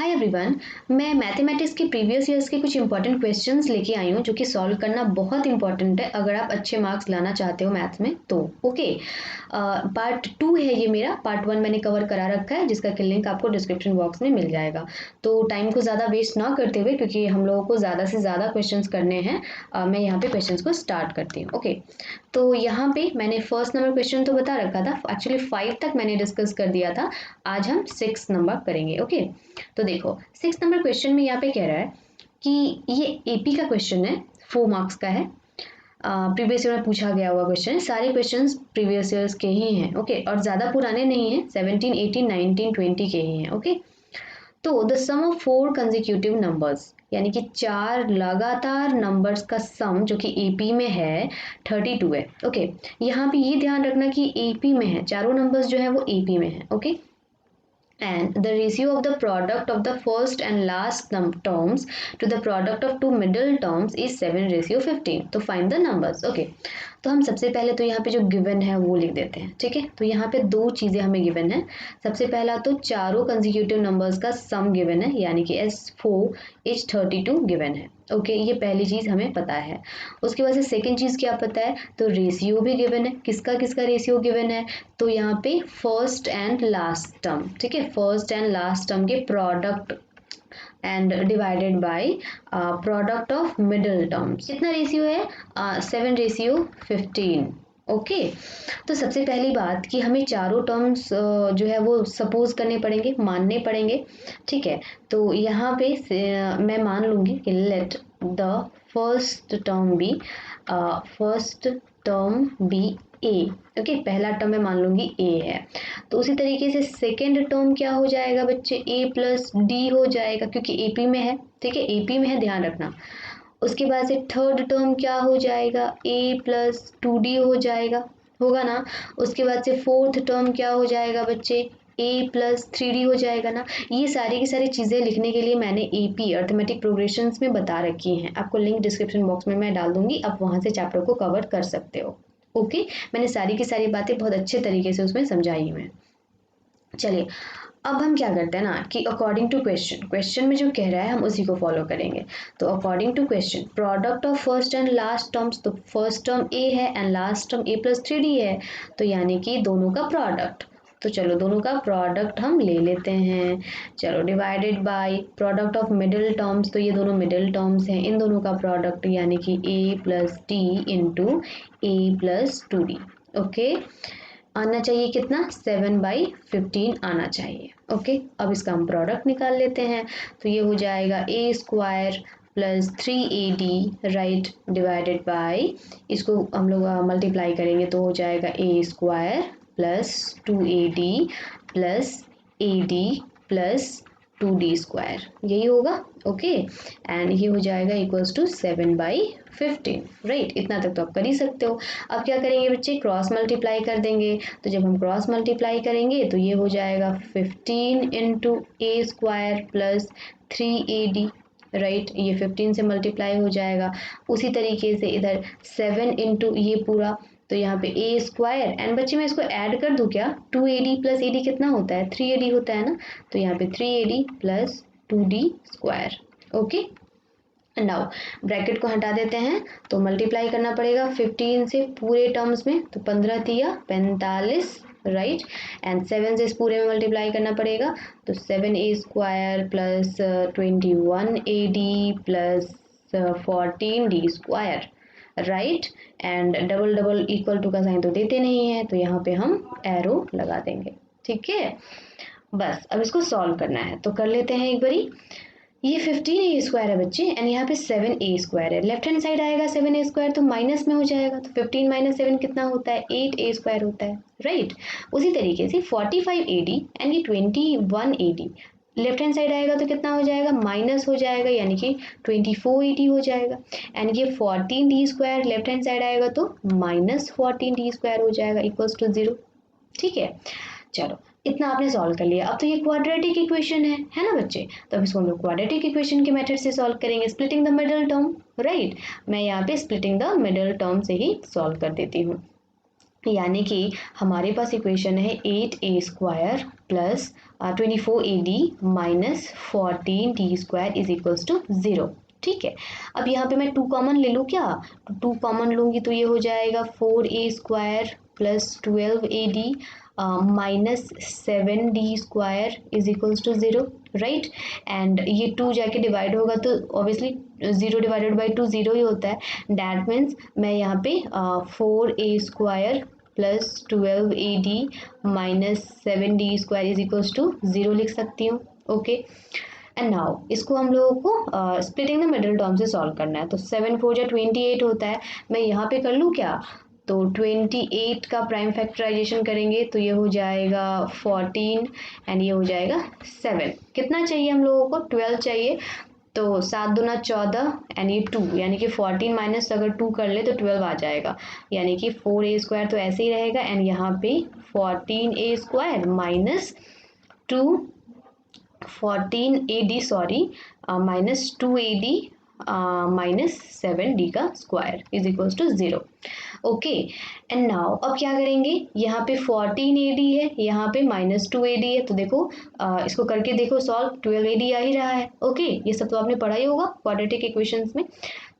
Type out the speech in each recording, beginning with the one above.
Hi everyone, मैं mathematics के previous years के कुछ इंपॉर्टेंट क्वेश्चंस लेके आई हूँ जो कि सॉल्व करना बहुत इंपॉर्टेंट है अगर आप अच्छे मार्क्स लाना चाहते हो मैथ्स में तो। ओके, पार्ट 2 है ये मेरा। पार्ट 1 मैंने कवर करा रखा है जिसका कि लिंक आपको डिस्क्रिप्शन बॉक्स में मिल जाएगा। तो टाइम को ज़्यादा वेस्ट ना करते हुए, क्योंकि हम लोगों को ज़्यादा से ज़्यादा क्वेश्चंस करने हैं, मैं यहाँ पे क्वेश्चंस को स्टार्ट करती हूँ। ओके, तो यहाँ पे मैंने फर्स्ट नंबर क्वेश्चन तो बता रखा था, एक्चुअली 5 तक मैंने डिस्कस कर दिया था। आज हम 6 नंबर करेंगे। ओके, तो देखो 6 नंबर क्वेश्चन में यहाँ पे कह रहा है कि ये एपी का क्वेश्चन है, 4 मार्क्स का है। प्रीवियस ईयर में पूछा गया हुआ क्वेश्चन है, सारे क्वेश्चंस प्रीवियस ईयर्स के ही हैं। ओके, और ज़्यादा पुराने नहीं हैं, 17, 18, 19, 20 के ही हैं। ओके, तो the sum of 4 consecutive numbers, यानी कि 4 लगातार नंबर्स का सम जो कि एपी में है 32 है। ओके, यहाँ पे ये ध्यान रखना कि एपी में है, चारों नंबर्स जो है वो एपी में है। Okay, and the ratio of the product of the first and last terms to the product of two middle terms is 7:15. तो find the numbers. Okay, तो हम सबसे पहले तो यहाँ पे जो गिवन है वो लिख देते हैं। ठीक है, तो यहाँ पे दो चीज़ें हमें गिवन है। सबसे पहला तो चारों कंसेक्यूटिव नंबर्स का सम गिवन है, यानी कि S4 is 32 गिवन है। ओके, ये पहली चीज़ हमें पता है। उसके बाद से सेकेंड चीज़ क्या पता है, तो रेशियो भी गिवन है। किसका किसका रेशियो गिवन है, तो यहाँ पे फर्स्ट एंड लास्ट टर्म। ठीक है, फर्स्ट एंड लास्ट टर्म के product and divided by product of middle terms. कितना रेशियो है, 7:15। ओके, तो सबसे पहली बात कि हमें चारों टर्म्स जो है वो सपोज करने पड़ेंगे, मानने पड़ेंगे। ठीक है, तो यहाँ पे मैं मान लूँगी कि let the first term be a. Okay, पहला टर्म मैं मान लूँगी ए है। तो उसी तरीके से सेकेंड टर्म क्या हो जाएगा बच्चे, ए प्लस डी हो जाएगा, क्योंकि एपी में है। ठीक है, एपी में है, ध्यान रखना। उसके बाद से थर्ड टर्म क्या हो जाएगा, ए प्लस 2d हो जाएगा, होगा ना। उसके बाद से फोर्थ टर्म क्या हो जाएगा बच्चे, ए प्लस 3d हो जाएगा ना। ये सारी की सारी चीज़ें लिखने के लिए मैंने एपी अर्थमेटिक प्रोग्रेशंस में बता रखी हैं, आपको लिंक डिस्क्रिप्शन बॉक्स में मैं डाल दूंगी, आप वहाँ से चैप्टर को कवर कर सकते हो। ओके, मैंने सारी की सारी बातें बहुत अच्छे तरीके से उसमें समझाई हुई हैं। चलिए, अब हम क्या करते हैं ना कि अकॉर्डिंग टू क्वेश्चन में जो कह रहा है हम उसी को फॉलो करेंगे। तो according to question, product of first and last terms, तो फर्स्ट टर्म ए है and last term a plus 3d है, तो यानी कि दोनों का प्रोडक्ट। तो चलो दोनों का प्रोडक्ट हम ले लेते हैं। चलो, divided by product of middle terms, तो ये दोनों मिडिल टर्म्स हैं, इन दोनों का प्रोडक्ट यानी कि ए प्लस डी इंटू ए प्लस 2d। ओके, आना चाहिए कितना, 7/15 आना चाहिए। ओके, अब इसका हम प्रोडक्ट निकाल लेते हैं। तो ये हो जाएगा a square plus 3AD, right, divided by, इसको हम लोग मल्टीप्लाई करेंगे तो हो जाएगा a square plus 2AD plus AD plus 2D square, यही होगा। ओके, एंड ये हो जाएगा इक्वल्स टू 7/15, राइट। इतना तक तो आप कर ही सकते हो। अब क्या करेंगे बच्चे, क्रॉस मल्टीप्लाई कर देंगे। तो जब हम क्रॉस मल्टीप्लाई करेंगे तो ये हो जाएगा 15 इंटू ए स्क्वायर प्लस 3AD, राइट, ये 15 से मल्टीप्लाई हो जाएगा। उसी तरीके से इधर 7 इंटू ये पूरा, तो यहाँ पे ए स्क्वायर एंड बच्चे मैं इसको ऐड कर दूँ क्या, 2AD प्लस AD कितना होता है, 3AD होता है ना। तो यहाँ पे 3AD plus 2D square. Okay, now bracket को हटा देते हैं तो मल्टीप्लाई करना पड़ेगा 15 से पूरे टर्म्स में, तो 15 तिया 45, राइट, एंड 7 से इस पूरे में मल्टीप्लाई करना पड़ेगा, तो 7A square plus 21AD plus 14D square, right. And double double equal to का साइन तो देते नहीं है, तो यहाँ पे हम एरो लगा देंगे। ठीक है, बस अब इसको सॉल्व करना है, तो कर लेते हैं एक बारी। ये 15A स्क्वायर है बच्चे एंड यहाँ पे 7A स्क्वायर है, लेफ्ट हैंड साइड आएगा 7A स्क्वायर तो माइनस में हो जाएगा, तो 15 माइनस 7 कितना होता है, 8A स्क्वायर होता है, राइट। उसी तरीके से 45AD एंड ये 21AD, लेफ्ट हैंड साइड आएगा तो कितना हो जाएगा, माइनस हो जाएगा, यानी कि 24AD हो जाएगा। एंड ये 14D square, left hand side आएगा तो माइनस 14D स्क्वायर हो जाएगा, इक्वल्स टू 0। ठीक है, चलो इतना आपने सॉल्व कर लिया। अब तो ये क्वाड्रेटिक इक्वेशन है ना बच्चे, तो अब इसको हम लोग क्वाड्रेटिक इक्वेशन के मेथड से सॉल्व करेंगे, splitting the middle term, right. मैं यहाँ पे स्प्लिटिंग द मिडल टर्म से ही सॉल्व कर देती हूँ। यानी कि हमारे पास इक्वेशन है 8A square plus 24AD minus 14D² is equals to 0। ठीक है, अब यहाँ पे मैं 2 कॉमन ले लूँ क्या, तो 2 कॉमन लूँगी तो ये हो जाएगा 4A² plus 12AD minus 7D² is equals to 0, right. And ये 2 जाके डिवाइड होगा तो ऑब्वियसली 0 डिवाइडेड बाई 2 0 ही होता है। डैट मीन्स मैं यहाँ पे 4A² plus 12AD minus 7D² is equals to 0 लिख सकती हूँ। ओके, एंड नाउ इसको हम लोगों को स्प्लिटिंग द मिडिल टर्म से सॉल्व करना है। तो 7 4 या 28 होता है, मैं यहाँ पे कर लूँ क्या, तो 28 का प्राइम फैक्टराइजेशन करेंगे तो ये हो जाएगा 14 एंड ये हो जाएगा 7। कितना चाहिए हम लोगों को, 12 चाहिए। तो 7 दूना 14 एंड ये 2, यानी कि 14 माइनस अगर 2 कर ले तो 12 आ जाएगा, यानी कि 4A² तो ऐसे ही रहेगा। एंड यहाँ पे 14A² minus 14AD sorry minus 2AD minus 7D का square is equals to 0। Okay, and now अब क्या करेंगे, यहाँ पे 14AD है, यहाँ पे माइनस 2AD है, तो देखो इसको करके देखो सॉल्व, 12AD आ ही रहा है। ओके, ये सब तो आपने पढ़ा ही होगा क्वाड्रेटिक इक्वेशंस में।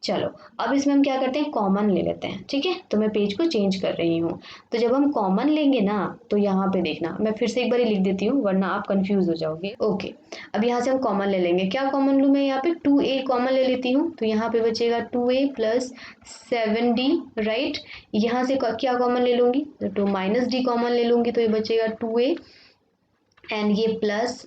चलो अब इसमें हम क्या करते हैं, कॉमन ले लेते हैं। ठीक है, तो मैं पेज को चेंज कर रही हूँ। तो जब हम कॉमन लेंगे ना, तो यहाँ पे देखना, मैं फिर से एक बार लिख देती हूँ वरना आप कंफ्यूज हो जाओगे। ओके, अब यहाँ से हम कॉमन ले लेंगे। क्या कॉमन लूँ मैं, यहाँ पे 2A कॉमन ले लेती हूँ, तो यहाँ पे बचेगा 2A प्लस 7D, राइट। यहाँ से क्या कॉमन ले लूँगी, तो माइनस D कॉमन ले लूँगी, तो ये बचेगा 2A एंड ये plus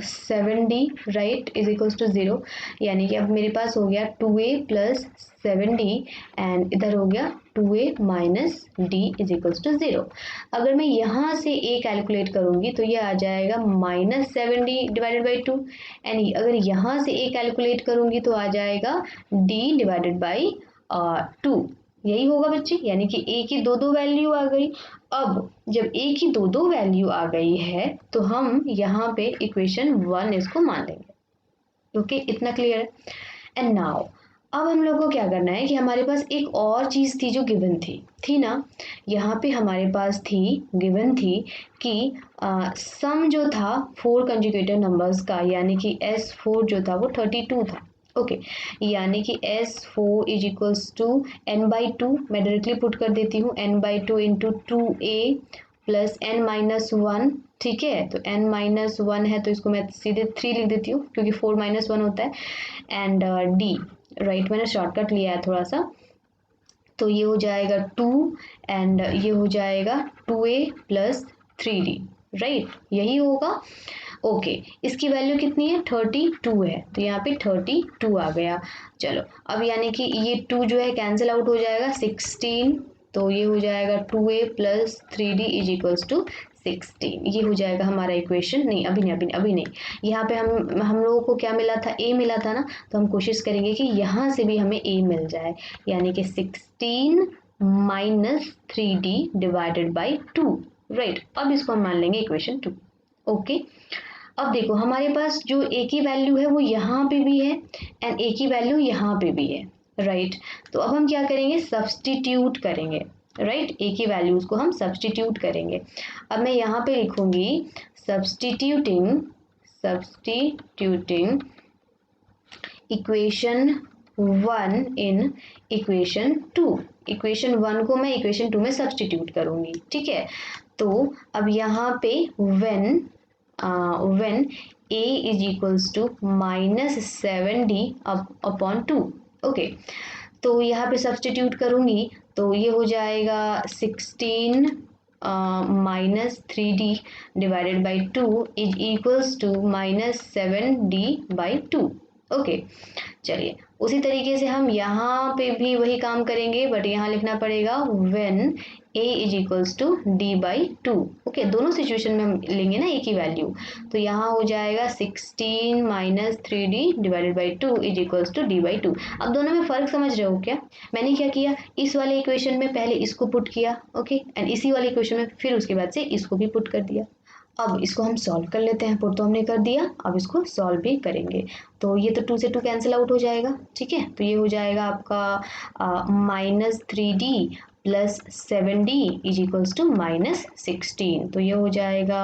7D, right, is equals to 0। यानी कि अब मेरे पास हो गया 2A प्लस 7D एंड इधर हो गया 2A minus D is equals to 0। अगर मैं यहाँ से A कैलकुलेट करूँगी तो ये आ जाएगा minus 7D divided by 2 and अगर यहाँ से A कैलकुलेट करूँगी तो आ जाएगा D डिवाइडेड बाई 2। यही होगा बच्चे, यानी कि A की दो वैल्यू आ गई। अब जब A की दो वैल्यू आ गई है तो हम यहाँ पे इक्वेशन 1 इसको मान लेंगे। ओके, इतना क्लियर है। एंड नाउ अब हम लोग को क्या करना है कि हमारे पास एक और चीज़ थी जो गिवन थी ना, यहाँ पे हमारे पास गिवन थी कि सम जो था 4 कंजुगेटेड नंबर्स का, यानी कि S4 जो था वो 32 था। ओके, यानी कि S4 is equals to n/2, मैं डायरेक्टली पुट कर देती हूँ, n/2 into 2A plus n-1। ठीक है, तो n-1 है तो इसको मैं सीधे 3 लिख देती हूँ क्योंकि 4 - 1 होता है एंड D, राइट, मैंने शॉर्टकट लिया है थोड़ा सा। तो ये हो जाएगा 2 एंड ये हो जाएगा 2A प्लस 3D, राइट, यही होगा। ओके, इसकी वैल्यू कितनी है, 32 है, तो यहाँ पे 32 आ गया। चलो अब यानी कि ये 2 जो है कैंसिल आउट हो जाएगा, 16, तो ये हो जाएगा 2A plus 3D is equals to 16। ये हो जाएगा हमारा इक्वेशन। नहीं अभी नहीं, यहाँ पे हम लोगों को क्या मिला था, A मिला था ना, तो हम कोशिश करेंगे कि यहाँ से भी हमें A मिल जाए, यानी कि 16 minus 3D divided by 2, right. अब इसको हम मान लेंगे इक्वेशन 2। ओके, अब देखो हमारे पास जो A की वैल्यू है वो यहाँ पे भी है एंड A की वैल्यू यहाँ पे भी है, राइट। तो अब हम क्या करेंगे, सब्सटीट्यूट करेंगे, राइट, A की वैल्यूज को हम सब्सटीट्यूट करेंगे। अब मैं यहाँ पे लिखूंगी substituting equation 1 in equation 2। Equation 1 को मैं इक्वेशन 2 में सब्सटीट्यूट करूंगी। ठीक है, तो अब यहाँ पे when A is equals to minus 7D upon 2। Okay, तो यहाँ पे सब्सटीट्यूट करूँगी तो ये हो जाएगा 16 minus 3D divided by 2 is equals to minus 7D by 2। Okay, चलिए उसी तरीके से हम यहाँ पे भी वही काम करेंगे, बट यहाँ लिखना पड़ेगा when A is equals to D by 2। Okay, दोनों सिचुएशन में हम लेंगे ना A की वैल्यू, तो यहाँ हो जाएगा 16 minus 3D divided by 2 is equals to D by 2। अब दोनों में फ़र्क समझ रहे हो क्या, मैंने क्या किया, इस वाले इक्वेशन में पहले इसको पुट किया, ओके, एंड इसी वाले इक्वेशन में फिर उसके बाद से इसको भी पुट कर दिया। अब इसको हम सॉल्व कर लेते हैं, पुट तो हमने कर दिया, अब इसको सॉल्व भी करेंगे। तो ये तो 2 से 2 कैंसिल आउट हो जाएगा। ठीक है, तो ये हो जाएगा आपका minus 3D plus 7D is equals to minus 16। तो ये हो जाएगा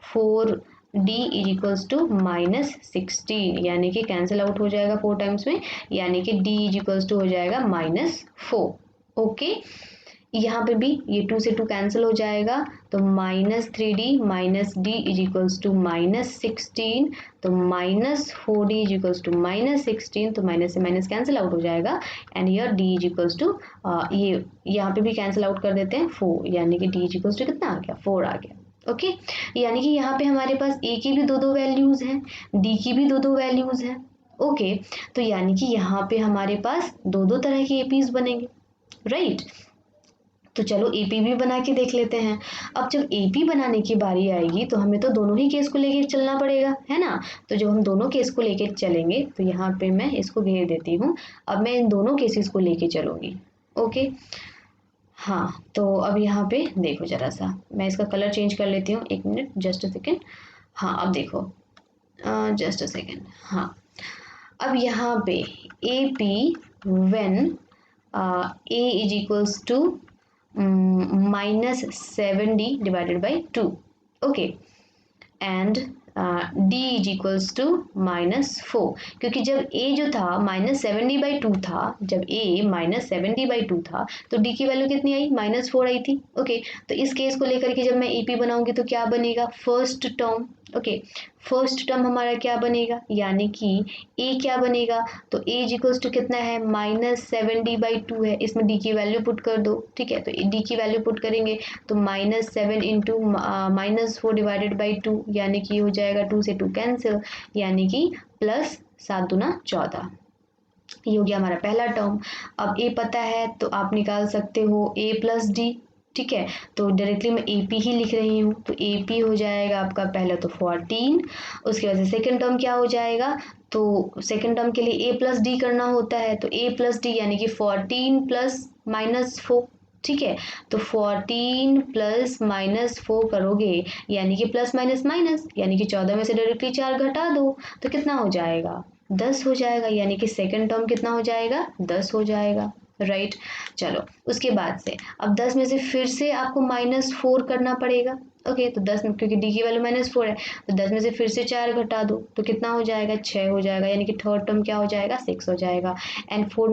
4 d इज इक्वल्स टू -16, यानी कि कैंसिल आउट हो जाएगा 4 टाइम्स में, यानी कि d इज इक्वल्स टू हो जाएगा -4। ओके, यहाँ पे भी ये 2 से 2 कैंसिल हो जाएगा, तो -3d minus D is equals to -16, तो -4d इज इक्वल्स टू -16, तो माइनस से माइनस कैंसिल आउट हो जाएगा, and your d is equals to ये यहाँ पे भी कैंसिल आउट कर देते हैं 4, यानी कि d इज इक्वल्स टू कितना आ गया, 4 आ गया। ओके, यानी कि यहाँ पे हमारे पास a की भी दो वैल्यूज हैं, d की भी दो वैल्यूज हैं। ओके, तो यानी कि यहाँ पे हमारे पास दो तरह के एपीज बनेंगे, राइट। तो चलो एपी भी बना के देख लेते हैं। अब जब एपी बनाने की बारी आएगी तो हमें तो दोनों ही केस को लेके चलना पड़ेगा, है ना। तो जब हम दोनों केस को लेके चलेंगे तो यहाँ पे मैं इसको घेर देती हूँ। अब मैं इन दोनों केसेस को लेके चलूँगी। ओके, हाँ, तो अब यहाँ पे देखो ज़रा सा, मैं इसका कलर चेंज कर लेती हूँ, 1 मिनट, जस्ट अ सेकेंड। हाँ, अब देखो, जस्ट अ सेकेंड। हाँ, अब यहाँ पे A P when A is equals to -7d divided by 2, okay, and d is equals to -4, क्योंकि जब a जो था -7d/2 था, जब a -7d/2 था तो d की वैल्यू कितनी आई, -4 आई थी। ओके, तो इस केस को लेकर के जब मैं ep बनाऊंगी तो क्या बनेगा, first term. Okay, first term हमारा क्या बनेगा, यानी कि a क्या बनेगा, तो a इज इक्वल्स टू कितना है, -7d/2 है, इसमें d की वैल्यू पुट कर दो। ठीक है, तो d की वैल्यू पुट करेंगे तो -7 इंटू -4 डिवाइडेड बाई 2, यानी कि हो जाएगा 2 से 2 कैंसिल, यानी कि +7×14, ये हो गया हमारा पहला टर्म। अब a पता है तो आप निकाल सकते हो a प्लस डी। ठीक है, तो डायरेक्टली मैं AP ही लिख रही हूँ, तो AP हो जाएगा आपका पहला तो 14, उसके बाद से सेकेंड टर्म क्या हो जाएगा, तो सेकेंड टर्म के लिए a प्लस डी करना होता है, तो a प्लस डी यानी कि 14 प्लस -4। ठीक है, तो 14 प्लस -4 करोगे यानी कि प्लस माइनस माइनस, यानी कि 14 में से डायरेक्टली 4 घटा दो तो कितना हो जाएगा, 10 हो जाएगा, यानी कि सेकेंड टर्म कितना हो जाएगा, 10 हो जाएगा, राइट। चलो, उसके बाद से अब 10 में से फिर से आपको -4 करना पड़ेगा। ओके, तो 10 में, क्योंकि डी की वैल्यू -4 है, तो 10 में से फिर से 4 घटा दो तो कितना हो जाएगा, 6 हो जाएगा, यानी कि थर्ड टर्म क्या हो जाएगा, 6 हो जाएगा। एंड 6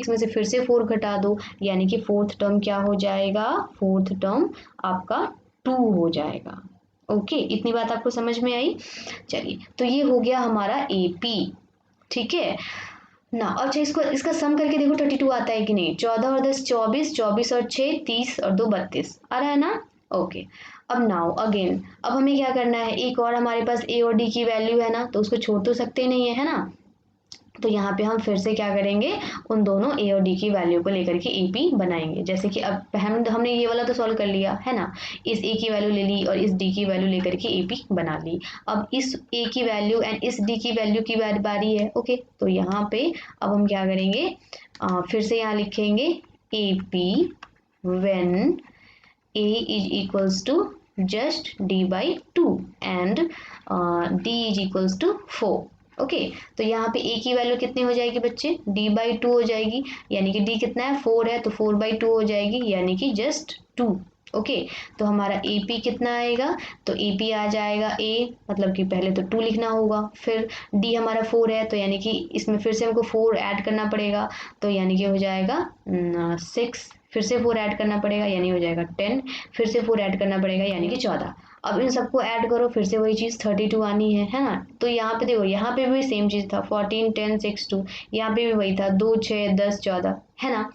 में से फिर से 4 घटा दो, यानी कि फोर्थ टर्म क्या हो जाएगा, फोर्थ टर्म आपका 2 हो जाएगा। ओके, इतनी बात आपको समझ में आई। चलिए, तो ये हो गया हमारा AP। ठीक है ना, अच्छा, इसका सम करके देखो 32 आता है कि नहीं, 14 और 10 24, 24 और 6 30 और 2 32 आ रहा है ना। ओके, अब नाउ अगेन, अब हमें क्या करना है, एक और हमारे पास a और d की वैल्यू है ना, तो उसको छोड़ तो सकते नहीं है ना, तो यहाँ पे हम फिर से क्या करेंगे, उन दोनों a और d की वैल्यू को लेकर के AP बनाएंगे। जैसे कि अब हमने ये वाला तो सॉल्व कर लिया है ना, इस a की वैल्यू ले ली और इस d की वैल्यू लेकर के AP बना ली। अब इस a की वैल्यू एंड इस d की वैल्यू की बारी है। ओके, तो यहाँ पे अब हम क्या करेंगे, फिर से यहाँ लिखेंगे AP when a is equals to just d/2 and d is equals to 4। Okay, तो यहाँ पे a की वैल्यू कितनी हो जाएगी बच्चे, d/2 हो जाएगी, यानी कि d कितना है, 4 है, तो 4/2 हो जाएगी, यानी कि जस्ट 2। ओके, तो हमारा AP कितना आएगा, तो AP आ जाएगा a, मतलब कि पहले तो 2 लिखना होगा, फिर d हमारा 4 है, तो यानी कि इसमें फिर से हमको 4 ऐड करना पड़ेगा, तो यानी कि हो जाएगा 6, फिर से 4 ऐड करना पड़ेगा, यानी हो जाएगा 10, फिर से 4 ऐड करना पड़ेगा, यानी कि 14। अब इन सबको ऐड करो, फिर से वही चीज़ 32 आनी है ना। तो यहाँ पे देखो, यहाँ पे भी सेम चीज़ था, 14 10 6 2, यहाँ पे भी वही था, 2 6 10 14, है ना।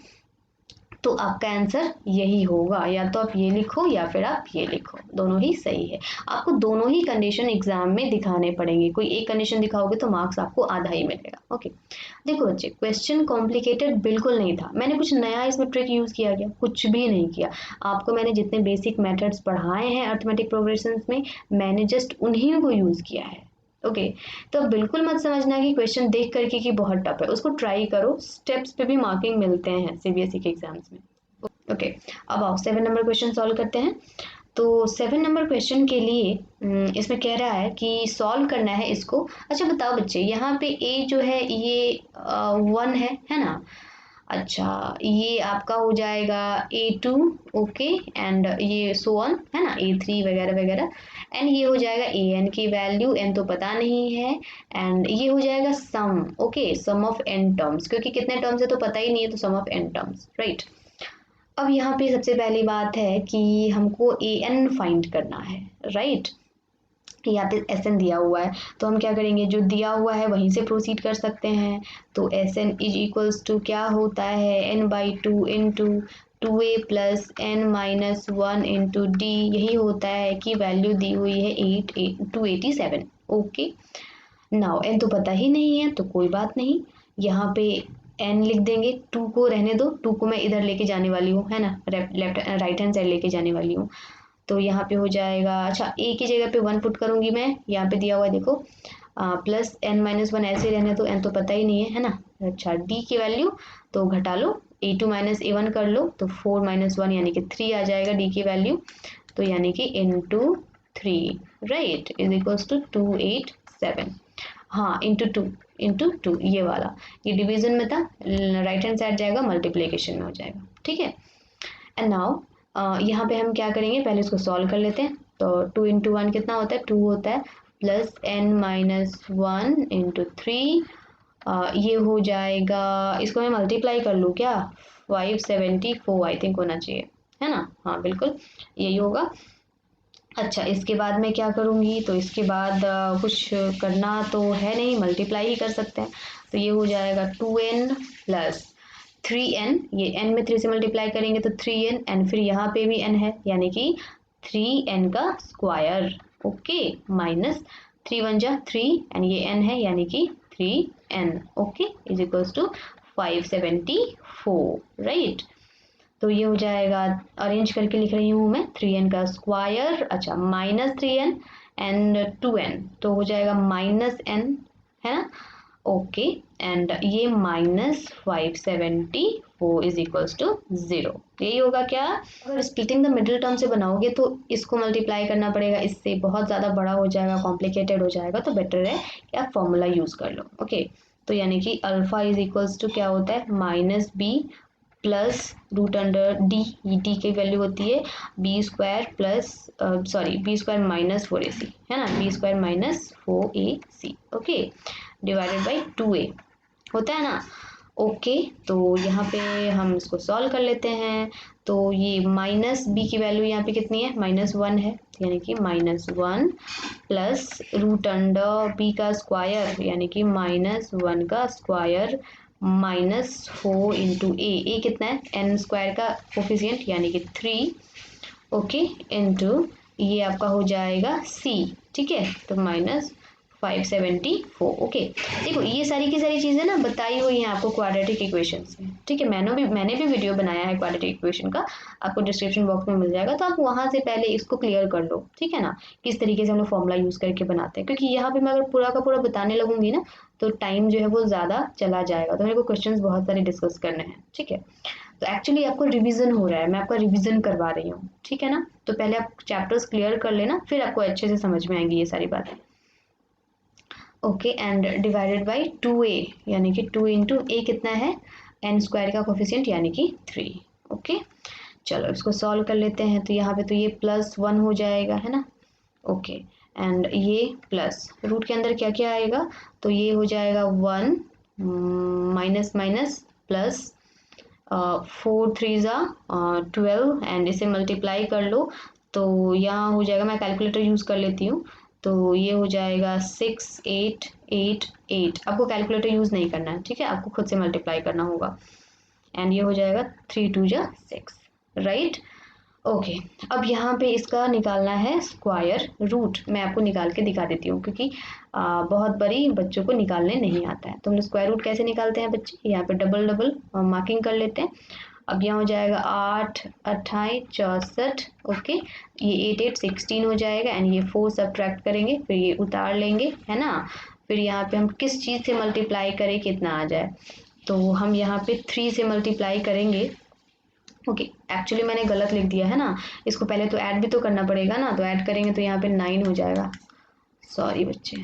तो आपका आंसर यही होगा, या तो आप ये लिखो या फिर आप ये लिखो, दोनों ही सही है। आपको दोनों ही कंडीशन एग्जाम में दिखाने पड़ेंगे, कोई एक कंडीशन दिखाओगे तो मार्क्स आपको आधा ही मिलेगा। ओके, देखो बच्चे, क्वेश्चन कॉम्प्लिकेटेड बिल्कुल नहीं था, मैंने कुछ नया इसमें ट्रिक यूज़ किया गया, कुछ भी नहीं किया। आपको मैंने जितने बेसिक मेथड्स पढ़ाए हैं अर्थमेटिक प्रोग्रेशन में, मैंने जस्ट उन्हीं को यूज़ किया है। ओके, तो बिल्कुल मत समझना कि क्वेश्चन देख करके कि बहुत टफ है, उसको ट्राई करो, स्टेप्स पे भी मार्किंग मिलते हैं CBSE के एग्जाम्स में। ओके, अब आओ 7 नंबर क्वेश्चन सॉल्व करते हैं। तो 7 नंबर क्वेश्चन के लिए इसमें कह रहा है कि सॉल्व करना है इसको। अच्छा बताओ बच्चे, यहाँ पे a जो है ये 1 है ना। अच्छा ये आपका हो जाएगा A2, ओके, एंड ये सो ऑन है ना, A3 वगैरह वगैरह, एंड ये हो जाएगा an की वैल्यू, n तो पता नहीं है, एंड ये हो जाएगा sum, okay, sum of n terms, क्योंकि कितने टर्म्स है तो पता ही नहीं है, तो सम ऑफ n टर्म्स, राइट। अब यहाँ पे सबसे पहली बात है कि हमको an फाइंड करना है, राइट। यहाँ पे Sn दिया हुआ है, तो हम क्या करेंगे, जो दिया हुआ है वहीं से प्रोसीड कर सकते हैं। तो Sn इज इक्वल्स टू क्या होता है, n/2 into 2a plus n minus 1 into D, यही होता है कि वैल्यू दी हुई है 287, ओके। नाउ n तो पता ही नहीं है तो कोई बात नहीं, यहाँ पे n लिख देंगे, 2 को रहने दो, 2 को मैं इधर लेके जाने वाली हूँ, है ना, लेफ्ट राइट हैंड साइड लेके जाने वाली हूँ। तो यहाँ पे हो जाएगा, अच्छा a की जगह पे 1 पुट करूंगी मैं, यहाँ पे दिया हुआ है देखो, प्लस n-1 ऐसे रहने तो n तो पता ही नहीं है ना। अच्छा d की वैल्यू तो घटा लो, a2 माइनस a1 कर लो, तो 4 माइनस 1 यानी कि 3 आ जाएगा d की वैल्यू, तो यानी कि into 3, right, is equals to 287, हाँ इंटू टू ये वाला, ये डिवीजन में था, राइट हैंड साइड जाएगा मल्टीप्लिकेशन में हो जाएगा, ठीक है। एंड नाउ यहाँ पे हम क्या करेंगे, पहले इसको सॉल्व कर लेते हैं। तो 2 इंटू 1 कितना होता है, 2 होता है, प्लस n-1 इंटू 3, ये हो जाएगा, इसको मैं मल्टीप्लाई कर लूँ क्या, 574 आई थिंक होना चाहिए, है ना, हाँ बिल्कुल यही होगा। अच्छा इसके बाद मैं क्या करूँगी, तो इसके बाद कुछ करना तो है नहीं, मल्टीप्लाई ही कर सकते हैं। तो ये हो जाएगा 2n प्लस 3n, ये n में 3 से मल्टीप्लाई करेंगे तो 3n, एंड फिर यहाँ पे भी n है यानी कि 3n का स्क्वायर, ओके, माइनस 3 × 1 = 3 एंड ये n है यानी कि 3n, okay, is equals to 574, right. तो ये हो जाएगा, अरेंज करके लिख रही हूँ मैं, 3n का स्क्वायर, अच्छा माइनस 3n एंड 2n, तो हो जाएगा माइनस n, है ना, ओके, एंड ये माइनस 574 इज इक्वल्स टू 0, यही होगा क्या। अगर स्प्लिटिंग द मिडिल टर्म से बनाओगे तो इसको मल्टीप्लाई करना पड़ेगा, इससे बहुत ज़्यादा बड़ा हो जाएगा, कॉम्प्लिकेटेड हो जाएगा, तो बेटर है कि आप फॉर्मूला यूज़ कर लो, ओके। तो यानी कि अल्फा इज इक्वल्स टू क्या होता है, minus B plus root under D, ये डी की वैल्यू होती है b² plus b² minus 4ac, है ना, b² minus 4ac, okay, divided by 2a होता है ना, ओके। तो यहाँ पे हम इसको सॉल्व कर लेते हैं। तो ये माइनस बी की वैल्यू यहाँ पे कितनी है, -1 है, यानी कि -1 प्लस रूट अंडर बी का स्क्वायर यानी कि -1 का स्क्वायर -4 इंटू ए कितना है, n² का कोफिशिएंट यानी कि 3, ओके, इंटू ये आपका हो जाएगा c, ठीक है, तो -574, ओके। देखो ये सारी की सारी चीज़ें ना बताई हुई हैं आपको क्वाड्रेटिक इक्वेशंस में, ठीक है, मैंने भी वीडियो बनाया है क्वाड्रेटिक इक्वेशन का, आपको डिस्क्रिप्शन बॉक्स में मिल जाएगा, तो आप वहाँ से पहले इसको क्लियर कर लो, ठीक है ना, किस तरीके से हम लोग फॉर्मूला यूज़ करके बनाते हैं, क्योंकि यहाँ पे मैं अगर पूरा का पूरा बताने लगूंगी ना तो टाइम जो है वो ज़्यादा चला जाएगा, तो मेरे को क्वेश्चन बहुत सारे डिस्कस करने हैं, ठीक है। तो एक्चुअली आपको रिवीजन हो रहा है, मैं आपका रिवीजन करवा रही हूँ, ठीक है ना, तो पहले आप चैप्टर्स क्लियर कर लेना, फिर आपको अच्छे से समझ में आएंगी ये सारी बातें, okay. And divided by 2a यानी कि 2 इंटू ए कितना है, n² का कोफिशिएंट यानी कि 3, ओके। चलो इसको सॉल्व कर लेते हैं। तो यहाँ पे तो ये +1 हो जाएगा, है ना, ओके, एंड ये प्लस रूट के अंदर क्या क्या आएगा, तो ये हो जाएगा 1 माइनस माइनस प्लस 4 3 = 12 एंड इसे मल्टीप्लाई कर लो, तो यहाँ हो जाएगा, मैं कैलकुलेटर यूज़ कर लेती हूँ, तो ये हो जाएगा 6888, आपको कैलकुलेटर यूज़ नहीं करना है, ठीक है, आपको खुद से मल्टीप्लाई करना होगा, एंड ये हो जाएगा 3 2 = 6, राइट, ओके। अब यहाँ पे इसका निकालना है स्क्वायर रूट, मैं आपको निकाल के दिखा देती हूँ, क्योंकि बहुत बड़ी बच्चों को निकालने नहीं आता है, तो हम लोग स्क्वायर रूट कैसे निकालते हैं बच्चे, यहाँ पे डबल डबल मार्किंग कर लेते हैं। अब यहाँ हो जाएगा 8 28 64, ओके, ये 8 8 16 हो जाएगा, एंड ये 4 सब्ट्रैक्ट करेंगे, फिर ये उतार लेंगे, है ना, फिर यहाँ पे हम किस चीज़ से मल्टीप्लाई करें कितना आ जाए, तो हम यहाँ पे 3 से मल्टीप्लाई करेंगे, ओके। एक्चुअली मैंने गलत लिख दिया है ना, इसको पहले तो ऐड भी तो करना पड़ेगा ना, तो ऐड करेंगे तो यहाँ पे 9 हो जाएगा, सॉरी बच्चे,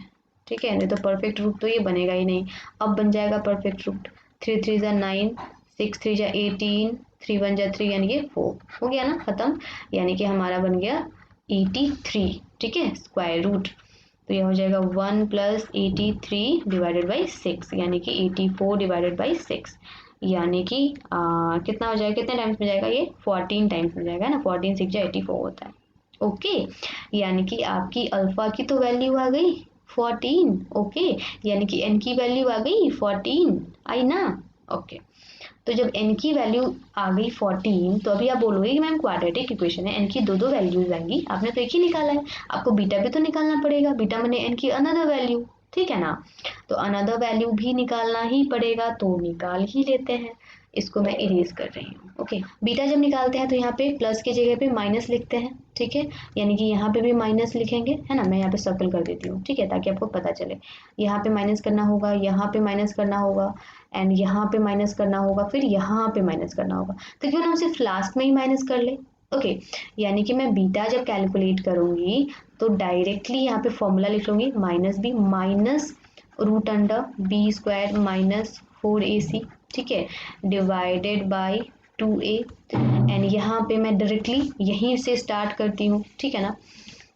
ठीक है, नहीं तो परफेक्ट रूट तो ये बनेगा ही नहीं, अब बन जाएगा परफेक्ट रूट, 3 3 = 9 6 3 जा 18, 3 1 जा 3 यानी कि 4 हो गया ना, खत्म। यानी कि हमारा बन गया 83, ठीक है, स्क्वायर रूट। तो यह हो जाएगा 1 प्लस 83 डिवाइडेड बाई 6 यानी कि 84 डिवाइडेड बाई 6 यानी कि कितना हो जाएगा, कितने टाइम्स में जाएगा ये 14 टाइम्स में जाएगा ना, 14 6 जा 84 होता है। ओके, यानी कि आपकी अल्फा की तो वैल्यू आ गई 14। ओके, यानी कि एन की वैल्यू आ गई 14 आई ना। ओके, तो जब n की वैल्यू आ गई 14 तो अभी आप बोलोगे कि मैम क्वाड्रेटिक इक्वेशन है, n की दो दो वैल्यूज आएंगी, आपने तो एक ही निकाला है, आपको बीटा भी तो निकालना पड़ेगा, बीटा मैंने n की अनदर वैल्यू, ठीक है ना, तो अनदर वैल्यू भी निकालना ही पड़ेगा, तो निकाल ही लेते हैं। इसको मैं इरेज कर रही हूँ। ओके, बीटा जब निकालते हैं तो यहाँ पे प्लस की जगह पे माइनस लिखते हैं, ठीक है, यानी कि यहाँ पे भी माइनस लिखेंगे, है ना, मैं यहाँ पे सर्कल कर देती हूँ, ठीक है, ताकि आपको पता चले। यहाँ पे माइनस करना होगा, यहाँ पे माइनस करना होगा, एंड यहाँ पे माइनस करना होगा, फिर यहाँ पे माइनस करना होगा, तो क्यों ना हम सिर्फ लास्ट में ही माइनस कर ले। ओके, यानी कि मैं बीटा जब कैलकुलेट करूँगी तो डायरेक्टली यहाँ पे फॉर्मूला लिख लूँगी minus root under B square minus 4ac, ठीक है, डिवाइडेड बाई 2a, एंड यहाँ पे मैं डायरेक्टली यहीं से स्टार्ट करती हूँ, ठीक है ना,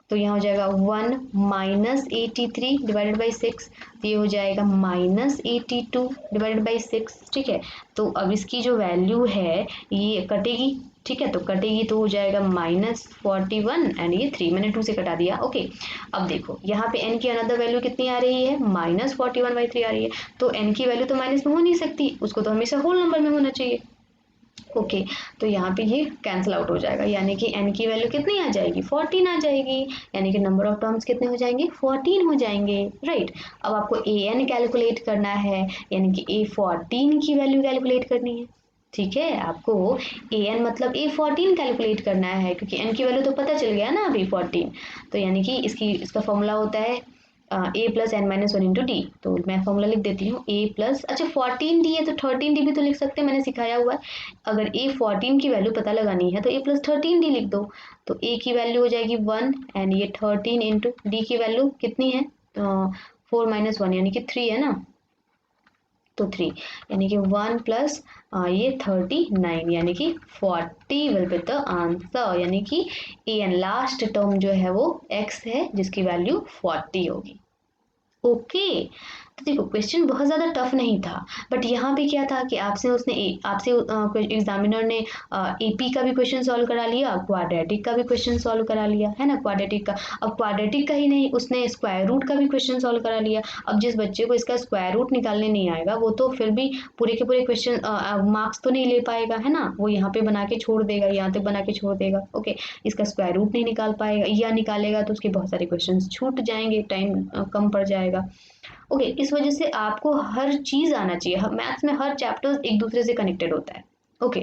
तो यहाँ हो जाएगा 1 माइनस 83 डिवाइडेड बाई 6, तो ये हो जाएगा माइनस 82 डिवाइडेड बाई 6, ठीक है। तो अब इसकी जो वैल्यू है ये कटेगी, ठीक है, तो कटेगी तो हो जाएगा -41 एंड ये 3 मैंने 2 से कटा दिया। ओके, अब देखो यहाँ पे n की अनदर वैल्यू कितनी आ रही है, -41/3 आ रही है, तो n की वैल्यू तो माइनस में हो नहीं सकती, उसको तो हमेशा होल नंबर में होना चाहिए। ओके, तो यहाँ पे ये कैंसिल आउट हो जाएगा, यानी कि n की वैल्यू कितनी आ जाएगी, 14 आ जाएगी, यानी कि नंबर ऑफ टर्म्स कितने हो जाएंगे, 14 हो जाएंगे, राइट। अब आपको an कैलकुलेट करना है, यानी कि a14 की वैल्यू कैलकुलेट करनी है, ठीक है, आपको an मतलब a14 कैलकुलेट करना है, क्योंकि n की वैल्यू तो पता चल गया ना अभी 14, तो यानी कि इसका फॉर्मूला होता है a plus N minus 1 into D, तो मैं फॉर्मूला लिख देती हूँ a प्लस, अच्छा 14d है तो 13d भी तो लिख सकते हैं, मैंने सिखाया हुआ है। अगर a14 की वैल्यू पता लगानी है तो a प्लस 13d लिख दो, तो a की वैल्यू हो जाएगी 1 एंड ये 13 इंटू डी की वैल्यू कितनी है, 4 माइनस 1 यानी कि 3 है ना, तो 3 यानी कि 1 प्लस ये 39 यानी कि 40 विल बी द आंसर, यानी कि an लास्ट टर्म जो है वो x है जिसकी वैल्यू 40 होगी। ओके, तो देखो क्वेश्चन बहुत ज़्यादा टफ नहीं था, बट यहाँ पे क्या था कि आपसे एग्जामिनर ने एपी का भी क्वेश्चन सॉल्व करा लिया, क्वाड्रेटिक का भी क्वेश्चन सॉल्व करा लिया, है ना, क्वाड्रेटिक का। अब क्वाड्रेटिक का ही नहीं, उसने स्क्वायर रूट का भी क्वेश्चन सॉल्व करा लिया। अब जिस बच्चे को इसका स्क्वायर रूट निकालने नहीं आएगा वो तो फिर भी पूरे के पूरे क्वेश्चन मार्क्स तो नहीं ले पाएगा, है ना, वो यहाँ पे बना के छोड़ देगा, यहाँ तक बना के छोड़ देगा। ओके, इसका स्क्वायर रूट नहीं निकाल पाएगा, या निकालेगा तो उसके बहुत सारे क्वेश्चन छूट जाएंगे, टाइम कम पड़ जाएगा। ओके, इस वजह से आपको हर चीज़ आना चाहिए, मैथ्स में हर चैप्टर एक दूसरे से कनेक्टेड होता है। ओके,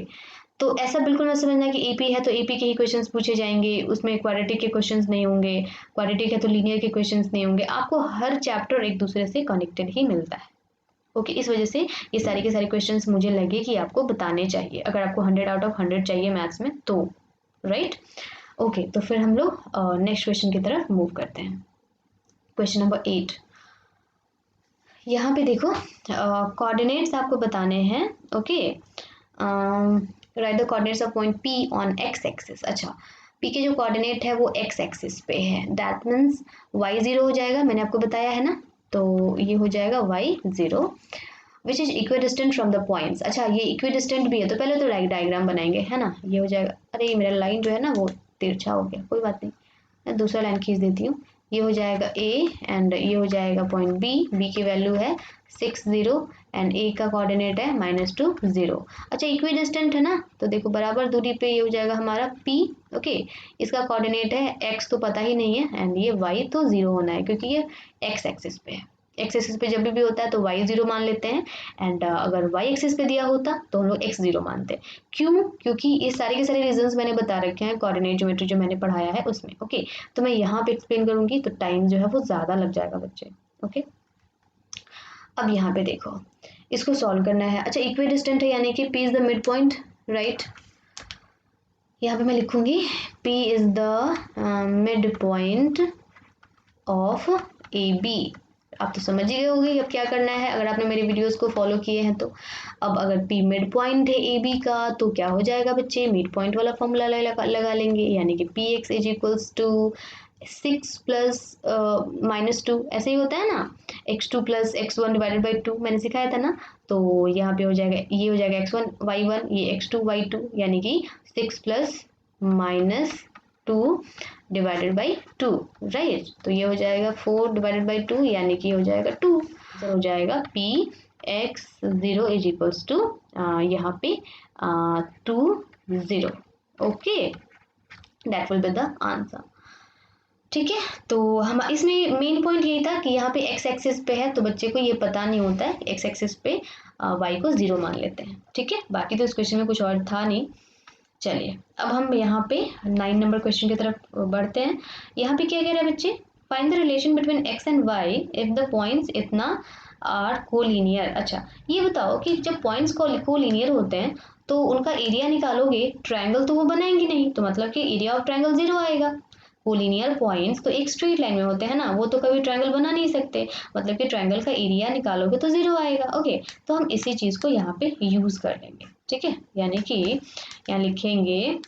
तो ऐसा बिल्कुल मत समझना कि एपी है तो एपी के ही क्वेश्चंस पूछे जाएंगे, उसमें क्वाड्रेटिक के क्वेश्चंस नहीं होंगे, क्वाड्रेटिक है तो लीनियर के क्वेश्चंस नहीं होंगे, आपको हर चैप्टर एक दूसरे से कनेक्टेड ही मिलता है। ओके, इस वजह से ये सारे के सारे क्वेश्चंस मुझे लगे कि आपको बताने चाहिए, अगर आपको 100 आउट ऑफ 100 चाहिए मैथ्स में तो, राइट। ओके, तो फिर हम लोग नेक्स्ट क्वेश्चन की तरफ मूव करते हैं। क्वेश्चन नंबर 8, यहाँ पे देखो कोऑर्डिनेट्स आपको बताने हैं। Okay, right the coordinates of point P on x axis. अच्छा, पी के जो कोऑर्डिनेट है वो एक्स एक्सिस पे है, दैट मीन्स y0 हो जाएगा, मैंने आपको बताया है ना, तो ये हो जाएगा y0 which is equidistant from the points. अच्छा, ये इक्विडिस्टेंट भी है तो पहले तो डायग्राम बनाएंगे, है ना, ये हो जाएगा, अरे मेरा लाइन जो है ना वो तिरछा हो गया, कोई बात नहीं, मैं दूसरा लाइन खींच देती हूँ। ये हो जाएगा a एंड ये हो जाएगा पॉइंट b की वैल्यू है 6 0 एंड a का कोऑर्डिनेट है -2 0। अच्छा, इक्विडिस्टेंट है ना, तो देखो बराबर दूरी पे ये हो जाएगा हमारा p। ओके, इसका कोऑर्डिनेट है x तो पता ही नहीं है एंड ये y तो 0 होना है क्योंकि ये x एक्सिस पे है, एक्स एक्सिस पे जब भी होता है तो y0 मान लेते हैं, एंड अगर y एक्सिस पे दिया होता तो हम लोग x0 मानते हैं। क्यों? क्योंकि ये सारे के सारे रीजंस मैंने बता रखे हैं कोऑर्डिनेट ज्योमेट्री जो मैंने पढ़ाया है उसमें। ओके, तो मैं यहाँ पे एक्सप्लेन करूंगी तो टाइम जो है वो ज़्यादा लग जाएगा बच्चे। ओके, अब यहाँ पे देखो, इसको सॉल्व करना है। अच्छा, इक्विडिस्टेंट है यानी कि p is the mid point, right. यहाँ पे मैं लिखूंगी p is the mid point of AB, आप तो समझ ही गए होंगे अब क्या करना है अगर आपने मेरी वीडियोस को फॉलो किए हैं तो। अब अगर पी मिड पॉइंट है ए बी का तो क्या हो जाएगा बच्चे, मिड पॉइंट वाला फॉर्मूला लगा लेंगे, यानी कि P X is equals to 6 plus -2, ऐसे ही होता है ना, x2 plus x1 divided by 2 मैंने सिखाया था ना। तो यहाँ पे हो जाएगा, ये हो जाएगा x1 y1, ये x2 y2, यानी कि 6 प्लस -2 डिवाइडेड बाई 2, राइट। तो ये हो जाएगा 4 डिवाइडेड बाई 2, यानी कि हो जाएगा 2। आंसर हो जाएगा p x 0 is equals to यहाँ पे 2 0। Okay, that will be the answer. ठीक है, तो हम इसमें मेन पॉइंट यही था कि यहाँ पे एक्स एक्सिस पे है तो बच्चे को ये पता नहीं होता है, एक्स एक्सिस पे वाई को 0 मान लेते हैं। ठीक है, बाकी तो इस क्वेश्चन में कुछ और था नहीं। चलिए अब हम यहाँ पे 9 नंबर क्वेश्चन की तरफ बढ़ते हैं। यहाँ पे क्या कह रहा है बच्चे, find the relation between X and Y if the points इतना आर कोलिनियर। अच्छा, ये बताओ कि जब पॉइंट्स कोलिनियर होते हैं तो उनका एरिया निकालोगे, ट्रायंगल तो वो बनाएंगे नहीं, तो मतलब कि एरिया ऑफ ट्रायंगल 0 आएगा। कोलिनियर पॉइंट्स तो एक स्ट्रेट लाइन में होते हैं ना, वो तो कभी ट्रायंगल बना नहीं सकते, मतलब कि ट्रायंगल का एरिया निकालोगे तो 0 आएगा। ओके, तो हम इसी चीज को यहाँ पे यूज कर लेंगे। ठीक है, यानी कि यहाँ लिखेंगे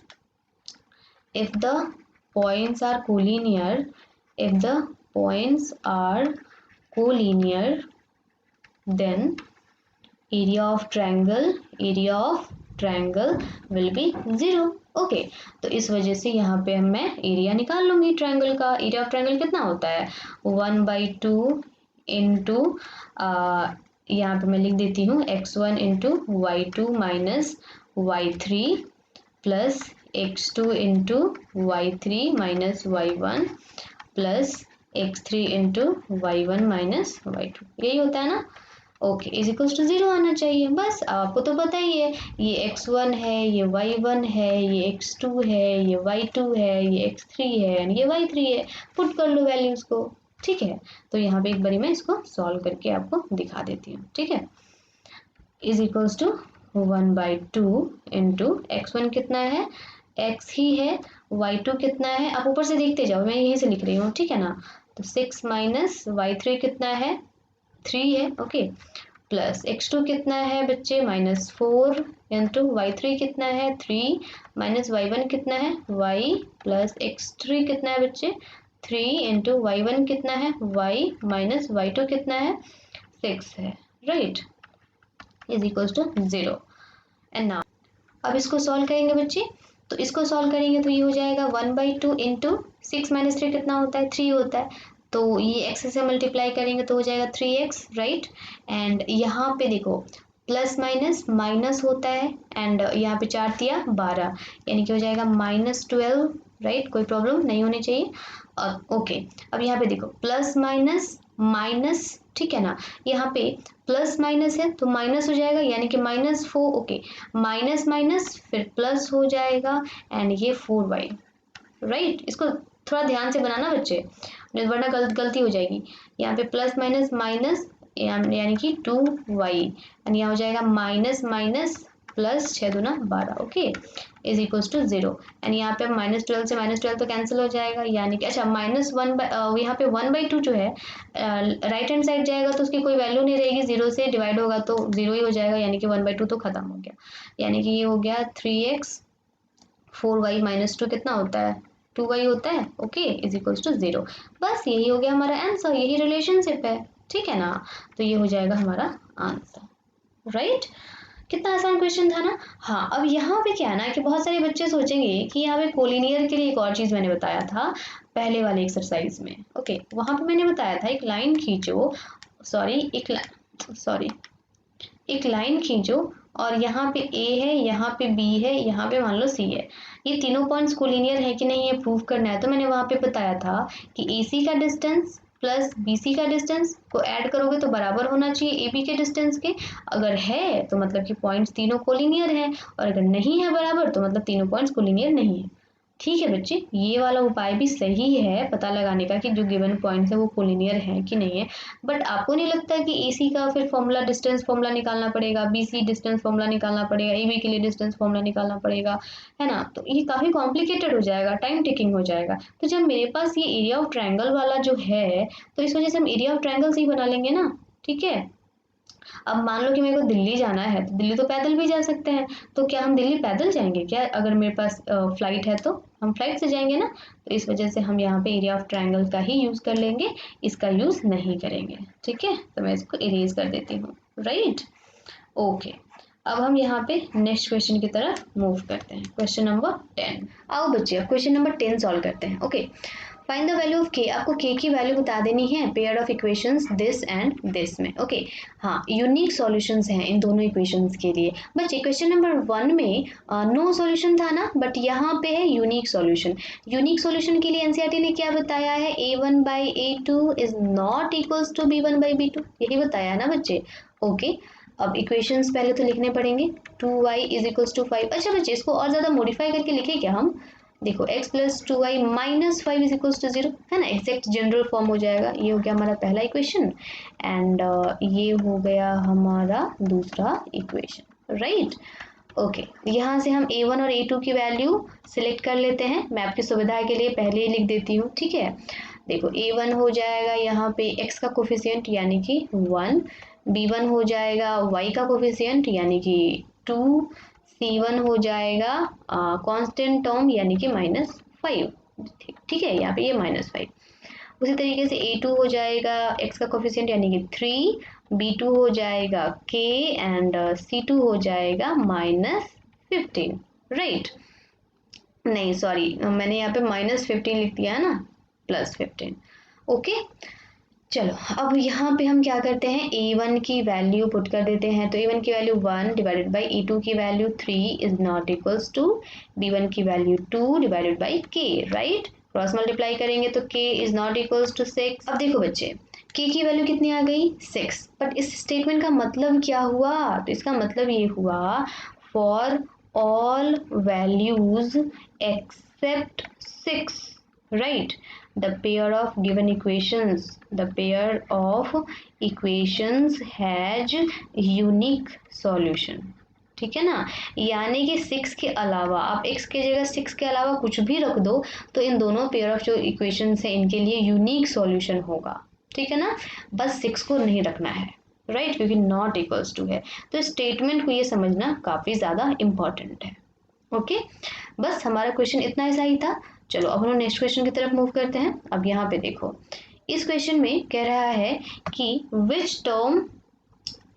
if the points are collinear, if the points are collinear then area of triangle will be 0। Okay, तो इस वजह से यहाँ पे मैं एरिया निकाल लूंगी ट्रायंगल का। एरिया ऑफ ट्रायंगल कितना होता है, 1/2 इंटू यहाँ पे मैं लिख देती हूँ x1 into y2 minus y3 plus x2 into y3 minus y1 plus x3 into y1 minus y2, यही होता है ना। ओके, इज इक्वल्स टू 0 आना चाहिए। बस आपको तो पता ही है, ये x1 है, ये y1 है, ये x2 है, ये y2 है, ये x3 है एंड ये y3 है। पुट कर लो वैल्यूज को। ठीक है, तो यहाँ पे एक बारी मैं इसको सॉल्व करके आपको दिखा देती हूँ। ठीक है, is equals to 1/2 into x1 कितना है, x ही है, y2 कितना है, आप ऊपर से देखते जाओ, मैं यहीं से लिख रही हूँ। ठीक है ना, तो 6 माइनस y3 कितना है, 3 है। ओके, प्लस x2 कितना है बच्चे, -4 इंटू y3 कितना है, 3 माइनस y1 कितना है, y प्लस x3 कितना है बच्चे, 3 इंटू y1 कितना है, y माइनस y2 कितना है, 6 है, right, is equals to 0। And now अब इसको सॉल्व करेंगे बच्चे, तो इसको सॉल्व करेंगे तो ये हो जाएगा 1/2 इंटू 6 माइनस 3 कितना होता है, 3 होता है, तो ये x से मल्टीप्लाई करेंगे तो हो जाएगा 3x, राइट। एंड यहाँ पे देखो प्लस माइनस माइनस होता है एंड यहाँ पे 4 दिया 12, यानी कि हो जाएगा -12, राइट, कोई प्रॉब्लम नहीं होनी चाहिए। ओके, अब यहाँ पे देखो प्लस माइनस माइनस, ठीक है ना, यहाँ पे प्लस माइनस है तो माइनस हो जाएगा, यानी कि -4। ओके, माइनस माइनस फिर प्लस हो जाएगा एंड ये 4y, राइट। इसको थोड़ा ध्यान से बनाना बच्चे, वरना गलती हो जाएगी। यहाँ पे प्लस माइनस माइनस यानी कि 2y एंड यहाँ हो जाएगा माइनस माइनस प्लस 6 दूना 12। Okay, is equals to 0 and यहाँ पे -12 से -12 तो कैंसिल हो जाएगा, यानी कि अच्छा -1 यहाँ पे 1/2 जो है राइट हैंड साइड जाएगा तो उसकी कोई वैल्यू नहीं रहेगी, 0 से डिवाइड होगा तो 0 ही हो जाएगा, यानी कि 1/2 तो खत्म हो गया, यानी कि ये हो गया 3x 4y -2 कितना होता है, 2y होता है। Okay, is equals to 0। बस यही हो गया हमारा आंसर, यही रिलेशनशिप है। ठीक है ना, तो ये हो जाएगा हमारा आंसर, राइट। कितना आसान क्वेश्चन था ना। हाँ, अब यहाँ पे क्या है ना कि बहुत सारे बच्चे सोचेंगे कि यहाँ पे कोलिनियर के लिए एक और चीज़ मैंने बताया था पहले वाले एक्सरसाइज में। ओके, वहाँ पे मैंने बताया था एक लाइन खींचो, एक लाइन खींचो और यहाँ पे A है, यहाँ पे B है, यहाँ पे मान लो C है, ये तीनों पॉइंट्स कोलिनियर है कि नहीं ये प्रूव करना है। तो मैंने वहाँ पे बताया था कि AC का डिस्टेंस प्लस BC का डिस्टेंस को ऐड करोगे तो बराबर होना चाहिए AB के डिस्टेंस के। अगर है तो मतलब कि पॉइंट्स तीनों कोलिनियर हैं और अगर नहीं है बराबर तो मतलब तीनों पॉइंट्स कोलिनियर नहीं है। ठीक है बच्चे, ये वाला उपाय भी सही है पता लगाने का कि जो गिवन पॉइंट्स है वो कोलिनियर है कि नहीं है। बट आपको नहीं लगता कि AC का फिर फॉर्मूला डिस्टेंस फॉर्मूला निकालना पड़ेगा, BC डिस्टेंस फॉर्मूला निकालना पड़ेगा, AB के लिए डिस्टेंस फॉर्मूला निकालना पड़ेगा, है ना? तो ये काफ़ी कॉम्प्लिकेटेड हो जाएगा, टाइम टेकिंग हो जाएगा। तो जब मेरे पास ये एरिया ऑफ ट्रायंगल वाला जो है, तो इस वजह से हम एरिया ऑफ ट्रायंगल्स ही बना लेंगे ना, ठीक है। अब मान लो कि मेरे को दिल्ली जाना है, तो दिल्ली तो पैदल भी जा सकते हैं, तो क्या हम दिल्ली पैदल जाएंगे क्या? अगर मेरे पास फ्लाइट है तो हम फ्लाइट से जाएंगे ना, तो इस वजह से हम यहाँ पे एरिया ऑफ ट्रायंगल का ही यूज़ कर लेंगे, इसका यूज़ नहीं करेंगे, ठीक है। तो मैं इसको इरेज कर देती हूँ, राइट, ओके। अब हम यहाँ पे नेक्स्ट क्वेश्चन की तरफ मूव करते हैं, क्वेश्चन नंबर 10। आओ बच्चे अब क्वेश्चन नंबर 10 सॉल्व करते हैं, okay. Find the value of के, आपको के की वैल्यू बता देनी है pair of equations this and this में, ओके। हाँ, यूनिक सॉल्यूशंस हैं इन दोनों इक्वेशंस के लिए। बच्चे क्वेश्चन नंबर 1 में नो सॉल्यूशन था ना, बट यहाँ पे है यूनिक सॉल्यूशन। यूनिक सॉल्यूशन के लिए एनसीईआरटी ने क्या बताया है? A1/A2 is not equals to B1/B2, यही बताया ना बच्चे, ओके। अब इक्वेशंस पहले तो लिखने पड़ेंगे, 2y इज इक्वल्स टू 5। अच्छा बच्चे, इसको और ज़्यादा मॉडिफाई करके लिखे क्या हम? देखो x plus 2y minus 5 is equals to 0, है ना, एग्जैक्ट जनरल फॉर्म हो जाएगा। ये हो गया हमारा पहला इक्वेशन एंड ये हो गया हमारा दूसरा इक्वेशन, राइट, ओके। यहाँ से हम A1 और A2 की वैल्यू सिलेक्ट कर लेते हैं, मैं आपकी सुविधा के लिए पहले ही लिख देती हूँ, ठीक है। देखो A1 हो जाएगा यहाँ पे x का कोफिशिएंट यानी कि 1, B1 हो जाएगा y का कोफिशिएंट यानी कि 2, C1 हो जाएगा कांस्टेंट टर्म यानी कि -5, ठीक है, यहाँ पे ये -5। उसी तरीके से A2 हो जाएगा x का कोफिशिएंट यानी कि 3, B2 हो जाएगा k एंड C2 हो जाएगा -15, राइट, नहीं सॉरी, मैंने यहाँ पे -15 लिख दिया है ना, +15, ओके। चलो अब यहाँ पे हम क्या करते हैं, A1 की वैल्यू पुट कर देते हैं, तो A1 की वैल्यू 1 डिवाइडेड बाई A2 की value 3 is not equals to B1 की value 2 divided by K, right. Cross multiply करेंगे तो K is not equals to 6। अब देखो बच्चे, K की वैल्यू कितनी आ गई? 6। बट इस स्टेटमेंट का मतलब क्या हुआ? तो इसका मतलब ये हुआ for all values except 6, right? The pair of given equations has unique solution, ठीक है ना। यानी कि 6 के अलावा आप x के जगह 6 के अलावा कुछ भी रख दो तो इन दोनों पेयर ऑफ जो इक्वेशंस है इनके लिए यूनिक सॉल्यूशन होगा, ठीक है ना। बस 6 को नहीं रखना है, राइट, क्योंकि नॉट इक्वल्स टू है। तो स्टेटमेंट को ये समझना काफ़ी ज़्यादा इम्पॉर्टेंट है, ओके। बस हमारा क्वेश्चन इतना ऐसा ही था। चलो अब हम नेक्स्ट क्वेश्चन की तरफ मूव करते हैं। अब यहाँ पे देखो, इस क्वेश्चन में कह रहा है कि which term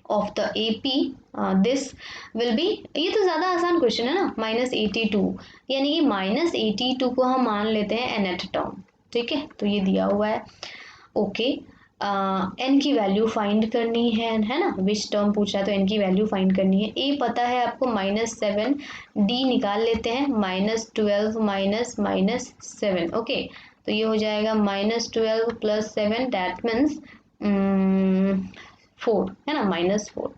of the AP this will be, ये तो ज़्यादा आसान क्वेश्चन है ना, -82, यानी कि -82 को हम मान लेते हैं nth टर्म, ठीक है। तो ये दिया हुआ है, ओके। n की वैल्यू फाइंड करनी है ना, विच टर्म पूछ रहा है तो n की वैल्यू फाइंड करनी है। a पता है आपको -7, d निकाल लेते हैं, -12 -7, ओके। तो ये हो जाएगा -12 + 7 दैट मीन्स 4, है ना, -4,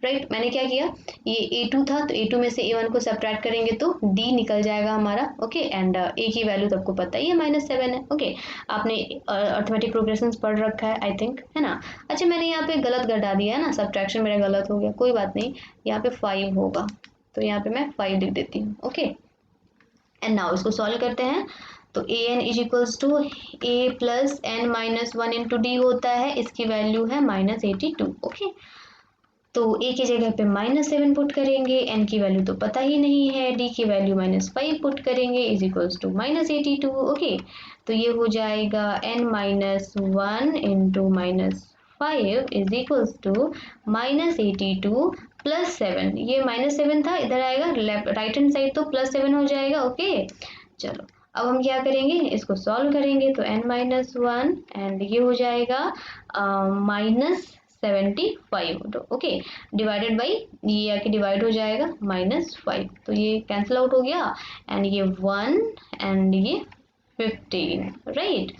राइट। मैंने क्या किया, ये A2 था तो A2 में से A1 को सब्ट्रैक्ट करेंगे तो D निकल जाएगा हमारा, ओके। एंड A की वैल्यू तो आपको पता ही है -7 है, ओके। आपने अर्थमेटिक प्रोग्रेशंस पढ़ रखा है आई थिंक, है ना। अच्छा मैंने यहाँ पे गलत घटा दिया है ना, सब्ट्रैक्शन मेरा गलत हो गया, कोई बात नहीं, यहाँ पे 5 होगा तो यहाँ पे मैं 5 लिख देती हूँ, ओके। एंड नाउ इसको सॉल्व करते हैं, तो an is equals to a plus n minus 1 into D होता है, इसकी वैल्यू है -82, ओके। तो a की जगह पे -7 पुट करेंगे, n की वैल्यू तो पता ही नहीं है, d की वैल्यू -5 पुट करेंगे इज इक्वल्स टू -82, ओके। तो ये हो जाएगा n minus 1 into -5 is equals to -82 + 7, ये -7 था, इधर आएगा लेफ्ट राइट हैंड साइड तो +7 हो जाएगा, ओके। चलो अब हम क्या करेंगे, इसको सॉल्व करेंगे तो n-1 एंड ये हो जाएगा -75, ओके, डिवाइडेड बाई ये आके डिवाइड हो जाएगा -5, तो ये कैंसिल आउट हो गया एंड ये 1 एंड ये 15, राइट।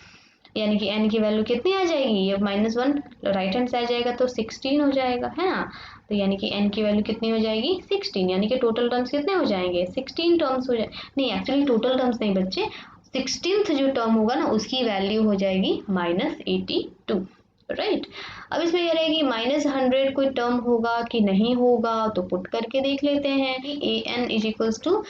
यानी कि n की वैल्यू कितनी आ जाएगी, ये -1 राइट हैंड से आ जाएगा तो 16 हो जाएगा, है ना। तो यानी कि n की वैल्यू कितनी हो जाएगी 16, यानी कि टोटल टर्म्स कितने हो जाएंगे 16 टर्म्स हो जाए, नहीं एक्चुअली टोटल टर्म्स नहीं बच्चे, 16th जो टर्म होगा ना उसकी वैल्यू हो जाएगी -82, राइट। अब इसमें कह रहे हैं कि -100 कोई टर्म होगा कि नहीं होगा, तो पुट करके देख लेते हैं कि an इज इक्वल्स टू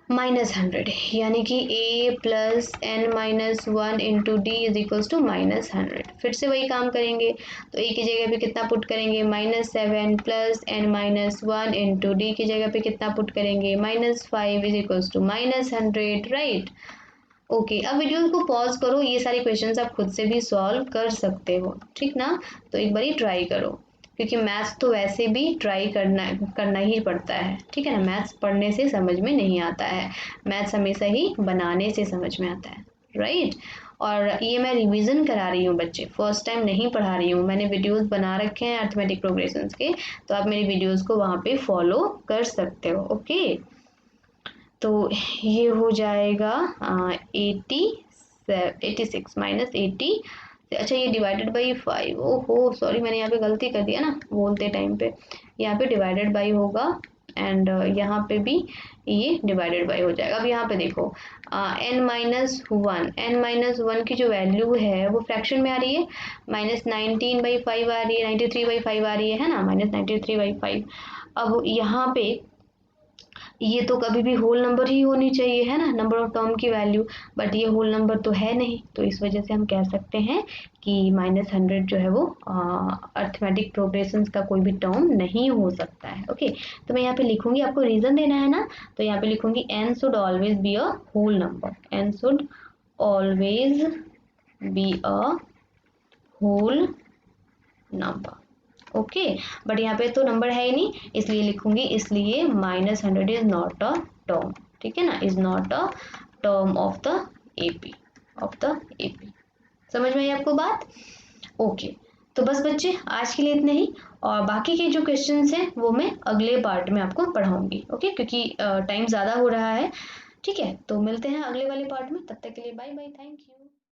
-100, यानी कि a plus n minus 1 into D is equals to -100। फिर से वही काम करेंगे, तो a की जगह पे कितना पुट करेंगे -7 plus n minus 1 into D की जगह पे कितना पुट करेंगे -5 is equals to -100, right. Okay, अब वीडियो को पॉज करो, ये सारे क्वेश्चंस आप खुद से भी सॉल्व कर सकते हो, ठीक ना। तो एक बारी ट्राई करो, क्योंकि मैथ्स तो वैसे भी ट्राई करना ही पड़ता है, ठीक है ना। मैथ्स पढ़ने से समझ में नहीं आता है, मैथ्स हमेशा ही बनाने से समझ में आता है, राइट। और ये मैं रिवीजन करा रही हूँ बच्चे, फर्स्ट टाइम नहीं पढ़ा रही हूँ, मैंने वीडियोस बना रखे हैं अरिथमेटिक प्रोग्रेशंस के, तो आप मेरी वीडियोस को वहाँ पे फॉलो कर सकते हो, ओके। तो ये हो जाएगा 86 माइनस 80, अच्छा ये डिवाइडेड बाई 5, ओहो सॉरी मैंने यहाँ पे गलती कर दिया ना बोलते टाइम पे, यहाँ पे डिवाइडेड बाई होगा एंड यहाँ पे भी ये डिवाइडेड बाई हो जाएगा। अब यहाँ पे देखो n-1 की जो वैल्यू है वो फ्रैक्शन में आ रही है, -19/5 आ रही है, 93/5 आ रही है ना, -93/5। अब यहाँ पे ये तो कभी भी होल नंबर ही होनी चाहिए, है ना, नंबर ऑफ टर्म की वैल्यू, बट ये होल नंबर तो है नहीं, तो इस वजह से हम कह सकते हैं कि -100 जो है वो अरिथमेटिक प्रोग्रेशंस का कोई भी टर्म नहीं हो सकता है, ओके। तो मैं यहाँ पे लिखूंगी, आपको रीजन देना है ना, तो यहाँ पे लिखूंगी n should always be a whole number, n should always be a whole number, okay. But यहाँ पे तो नंबर है ही नहीं, इसलिए लिखूंगी, इसलिए -100 इज नॉट अ टर्म, ठीक है ना, is not a term of the AP, समझ में आई आपको बात, ओके। तो बस बच्चे आज के लिए इतने ही, और बाकी के जो क्वेश्चंस हैं वो मैं अगले पार्ट में आपको पढ़ाऊंगी, ओके, क्योंकि टाइम ज़्यादा हो रहा है, ठीक है। तो मिलते हैं अगले वाले पार्ट में, तब तक के लिए बाय बाय, थैंक यू।